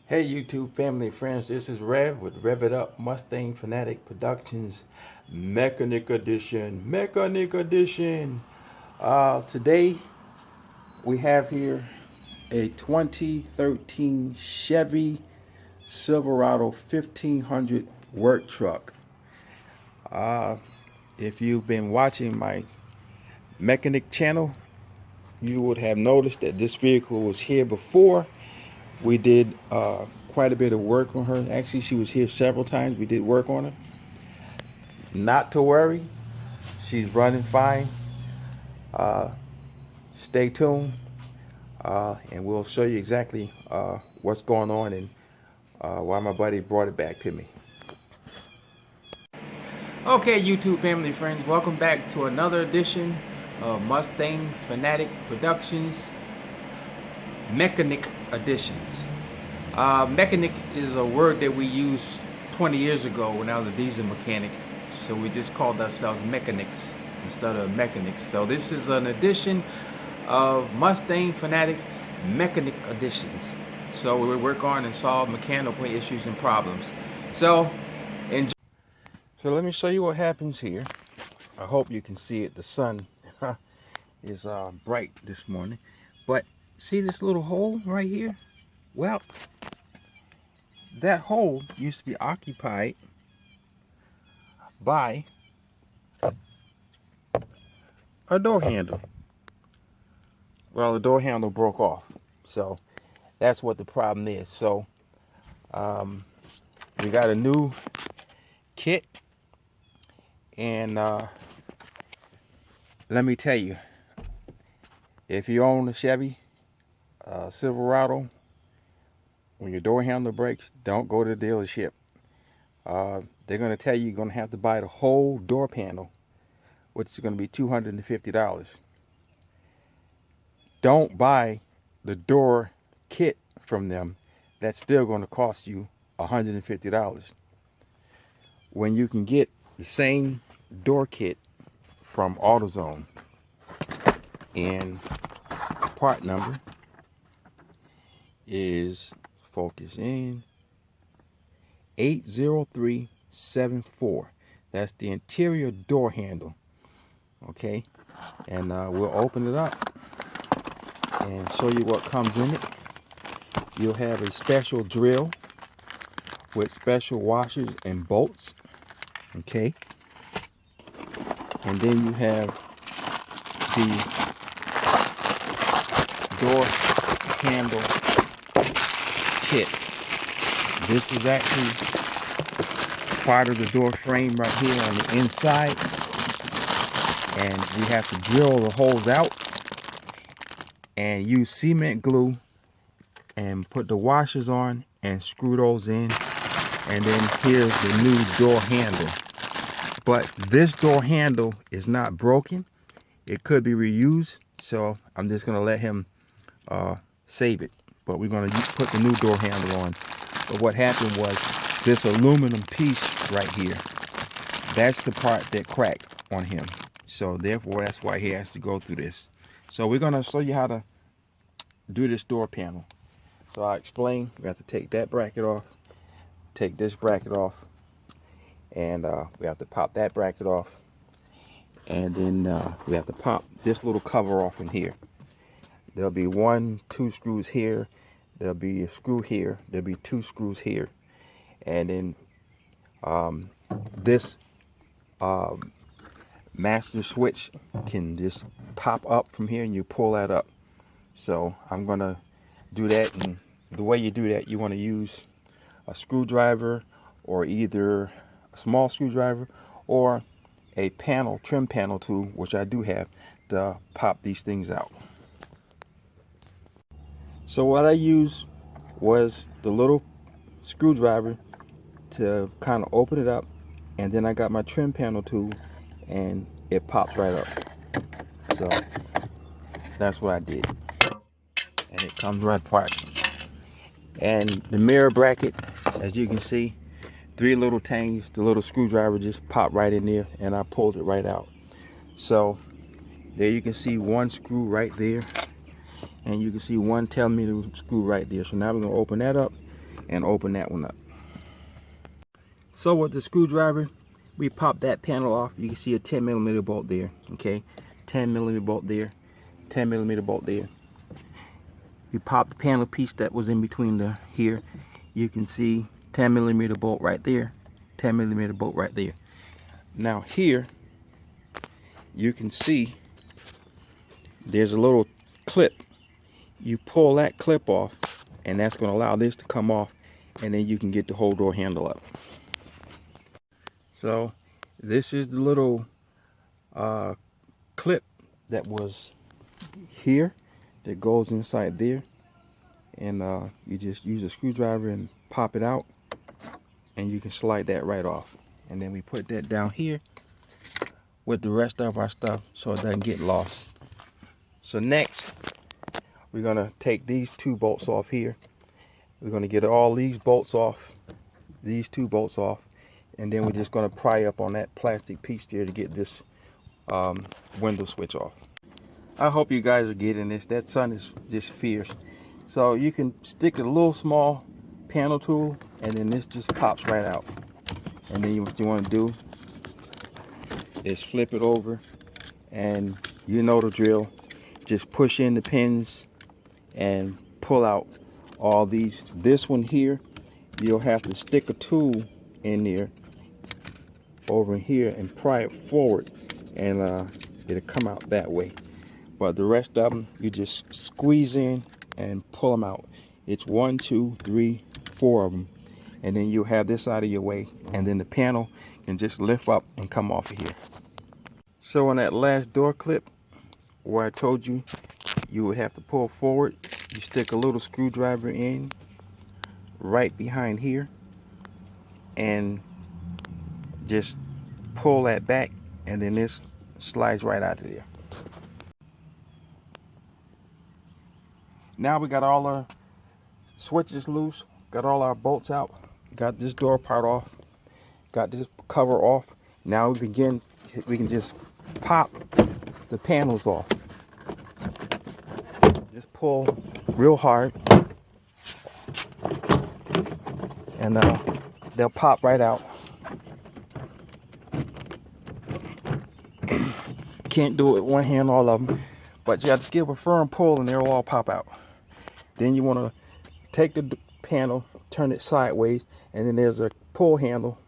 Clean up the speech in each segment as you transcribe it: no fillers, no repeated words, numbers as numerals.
Hey YouTube family and friends, this is Rev with Rev It Up Mustang Fanatic Productions Mechanic Edition. Today we have here a 2013 Chevy Silverado 1500 work truck. If you've been watching my mechanic channel, you would have noticed that this vehicle was here before. We did quite a bit of work on her. Actually, she was here several times. We did work on her. Not to worry, she's running fine. Stay tuned, and we'll show you exactly what's going on and why my buddy brought it back to me. Okay, YouTube family friends, welcome back to another edition of Mustang Fanatic Productions Mechanic Editions. Mechanic is a word that we used 20 years ago when I was a diesel mechanic, so we just called ourselves mechanics instead of mechanics. So this is an edition of Mustang Fanatics Mechanic Editions. So we work on and solve mechanical issues and problems. So let me show you what happens here. I hope you can see it. The sun is bright this morning, but see this little hole right here? Well, that hole used to be occupied by a door handle. Well, the door handle broke off, so that's what the problem is. So we got a new kit, and let me tell you, if you own a Chevy Silverado, when your door handle breaks, don't go to the dealership. They're going to tell you you're going to have to buy the whole door panel, which is going to be $250. Don't buy the door kit from them. That's still going to cost you $150. When you can get the same door kit from AutoZone, and part number is, focus in, 80374. That's the interior door handle. Okay, and we'll open it up and show you what comes in it. You'll have a special drill with special washers and bolts. Okay, and then you have the door handle kit. This is actually part of the door frame right here on the inside, and we have to drill the holes out and use cement glue and put the washers on and screw those in, and then here's the new door handle. But this door handle is not broken. It could be reused, so I'm just going to let him save it. But we're going to put the new door handle on. But what happened was this aluminum piece right here, that's the part that cracked on him. So therefore, that's why he has to go through this. So we're going to show you how to do this door panel. So I'll explain. We have to take that bracket off, take this bracket off, and we have to pop that bracket off, and then we have to pop this little cover off in here. There'll be 1, 2 screws here, there'll be a screw here, there'll be 2 screws here, and then this master switch can just pop up from here, and you pull that up. So I'm gonna do that, and the way you do that, you want to use a screwdriver, or either a small screwdriver or a trim panel tool, which I do have, to pop these things out. So what I used was the little screwdriver to kind of open it up, and then I got my trim panel tool and it pops right up. So that's what I did, and it comes right apart. And the mirror bracket, as you can see, 3 little tangs, the little screwdriver just popped right in there, and I pulled it right out. So there you can see 1 screw right there, and you can see 1 10mm screw right there. So now we're going to open that up and open that one up. So with the screwdriver, we pop that panel off. You can see a 10mm bolt there, okay? 10mm bolt there, 10mm bolt there. You pop the panel piece that was in between the here. You can see 10mm bolt right there, 10mm bolt right there. Now here, you can see there's a little clip. You pull that clip off, and that's going to allow this to come off, and then you can get the whole door handle up. So this is the little clip that was here that goes inside there, and you just use a screwdriver and pop it out, and you can slide that right off. And then we put that down here with the rest of our stuff so it doesn't get lost. So next, we're gonna take these two bolts off here. We're gonna get all these bolts off, these two bolts off, and then we're just gonna pry up on that plastic piece there to get this window switch off. I hope you guys are getting this. That sun is just fierce. So you can stick a little small panel tool, and then this just pops right out. And then what you want to do is flip it over, and you know the drill. Just push in the pins and pull out all these. This one here, you'll have to stick a tool in there over here and pry it forward, and it'll come out that way. But the rest of them, you just squeeze in and pull them out. It's 1, 2, 3, 4 of them, and then you'll have this out of your way, and then the panel can just lift up and come off of here. So on that last door clip where I told you you would have to pull forward, you stick a little screwdriver in right behind here and just pull that back, and then this slides right out of there. Now we got all our switches loose, got all our bolts out, got this door part off, got this cover off. Now we can just pop the panels off. Just pull real hard, and they'll pop right out. Can't do it with one hand, all of them, but you have to give a firm pull and they'll all pop out. Then you want to take the panel, turn it sideways, and then there's a pull handle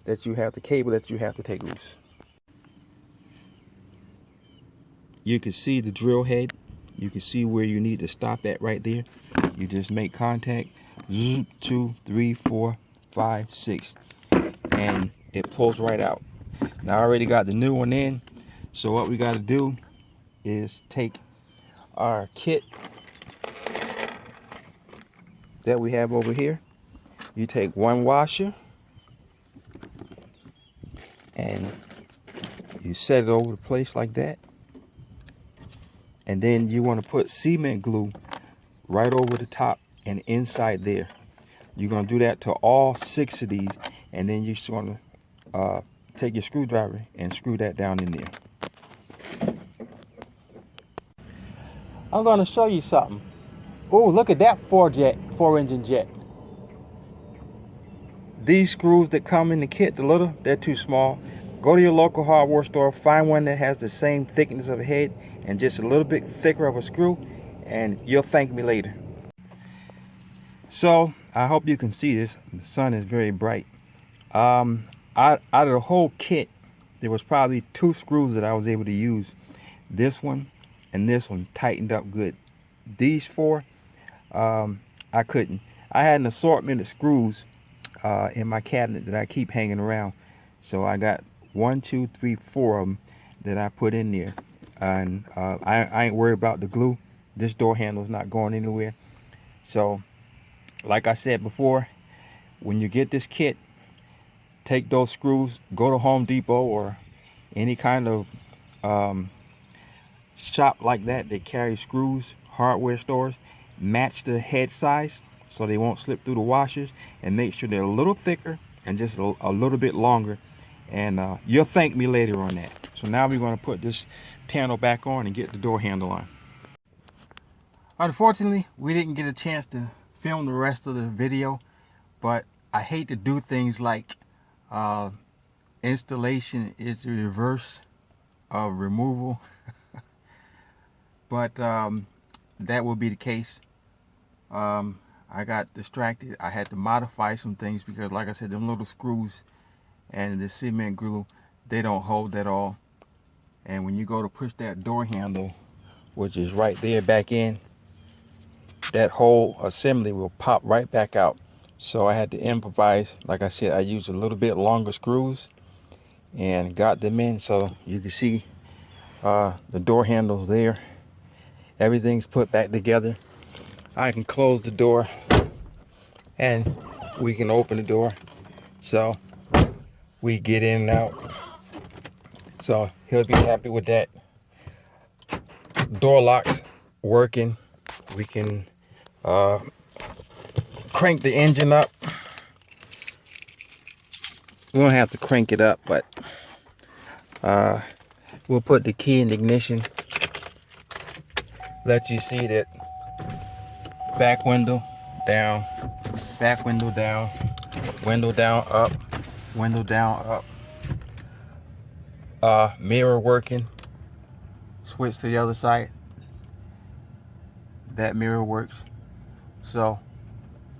that you have, the cable that you have to take loose. You can see the drill head. You can see where you need to stop at right there. You just make contact. 2, 3, 4, 5, 6, and it pulls right out. Now I already got the new one in, so what we got to do is take our kit that we have over here. You take one washer and you set it over the place like that, and then you want to put cement glue right over the top and inside there. You're going to do that to all 6 of these, and then you just want to take your screwdriver and screw that down in there. I'm going to show you something. Oh, look at that 4-engine jet. These screws that come in the kit, the little, they're too small. Go to your local hardware store, find one that has the same thickness of a head and just a little bit thicker of a screw, and you'll thank me later. So I hope you can see this. The sun is very bright. Out of the whole kit, there was probably 2 screws that I was able to use. This one and this one tightened up good. These 4, I couldn't. I had an assortment of screws in my cabinet that I keep hanging around, so I got 1, 2, 3, 4 of them that I put in there, and I ain't worried about the glue. This door handle is not going anywhere. So like I said before, when you get this kit, take those screws, go to Home Depot or any kind of shop like that that carry screws, hardware stores, match the head size so they won't slip through the washers, and make sure they're a little thicker and just a little bit longer, and you'll thank me later on that. So now we're going to put this panel back on and get the door handle on. Unfortunately, we didn't get a chance to film the rest of the video. But I hate to do things like installation is the reverse of removal. But that will be the case. I got distracted. I had to modify some things because, like I said, them little screws and the cement glue, they don't hold at all. And when you go to push that door handle, which is right there back in, that whole assembly will pop right back out. So I had to improvise. Like I said, I used a little bit longer screws and got them in, so you can see the door handles there. Everything's put back together. I can close the door and we can open the door, so we get in and out. So he'll be happy with that. Door locks working. We can crank the engine up. We don't have to crank it up, but we'll put the key in the ignition. Let you see that back window down, back window down, window down, up, window down, up. Mirror working. Switch to the other side. That mirror works. So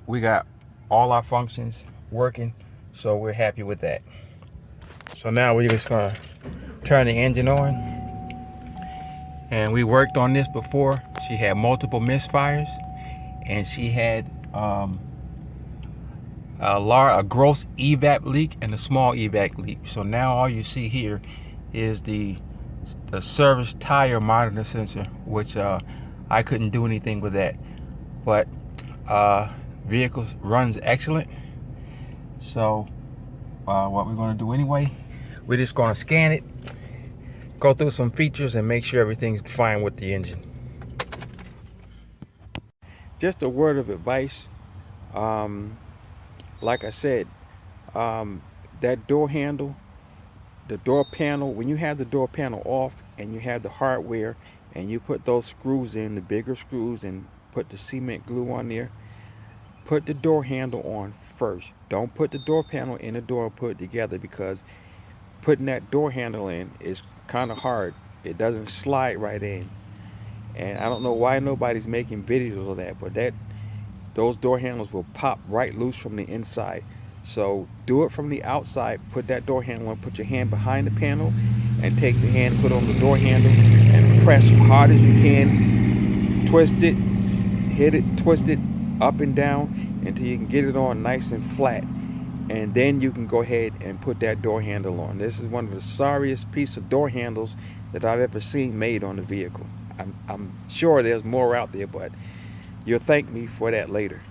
we got all our functions working, so we're happy with that. So now we're just gonna turn the engine on. And we worked on this before. She had multiple misfires, and she had a gross evap leak and a small evap leak. So now all you see here is the service tire monitor sensor, which I couldn't do anything with that. But vehicle runs excellent. So what we're going to do anyway, we're just going to scan it, go through some features, and make sure everything's fine with the engine. Just a word of advice. Like I said, that door handle, the door panel, when you have the door panel off and you have the hardware and you put those screws in, the bigger screws, and put the cement glue on there, put the door handle on first. Don't put the door panel in the door and put it together, because putting that door handle in is kind of hard. It doesn't slide right in. And I don't know why nobody's making videos of that, but those door handles will pop right loose from the inside. So do it from the outside. Put that door handle on, put your hand behind the panel, and take the hand, put on the door handle, and press hard as you can. Twist it, hit it, twist it up and down until you can get it on nice and flat. And then you can go ahead and put that door handle on. This is one of the sorriest piece of door handles that I've ever seen made on the vehicle. I'm sure there's more out there, but you'll thank me for that later.